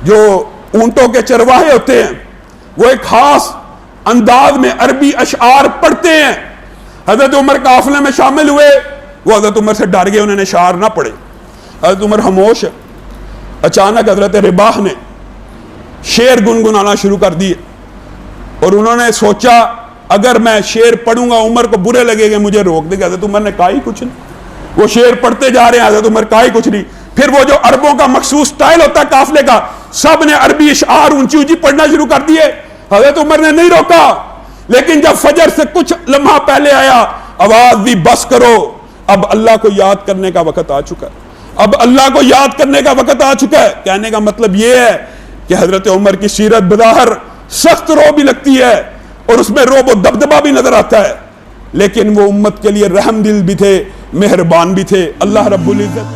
جو اونٹوں کے چرواہے ہوتے ہیں وہ ایک خاص انداز میں عربی اشعار پڑھتے ہیں. حضرت عمر قافلے میں شامل ہوئے, وہ حضرت عمر سے ڈر گئے, انہوں نے اشعار نہ پڑھے. حضرت عمر خاموش ہے. اچانک حضرت رباح نے شعر گنگنانا شروع کر دیے, اور انہوں نے سوچا اگر میں شعر پڑھوں گا عمر کو برے لگے گا, مجھے روک دے گا. حضرت عمر نے کہا ہی کچھ نہیں. وہ شعر پڑھتے جا رہے ہیں, حضرت عمر کہا ہی کچھ نہیں. پھر وہ جو عربوں کا مخصوص سٹائل ہوتا ہے قافلے کا, سب نے عربی اشعار اونچی اونچی پڑھنا شروع کر دیے. حضرت عمر نے نہیں روکا, لیکن جب فجر سے کچھ لمحہ پہلے آیا, آواز دی بس کرو, اب اللہ کو یاد کرنے کا وقت آ چکا ہے, اب اللہ کو یاد کرنے کا وقت آ چکا ہے. کہنے کا مطلب یہ ہے کہ حضرت عمر کی سیرت بظاہر سخت رو بھی لگتی ہے, اور اس میں روب و دبدبا بھی نظر آتا ہے, لیکن وہ امت کے لیے رحم دل بھی تھے, مہربان بھی تھے. اللہ رب العزت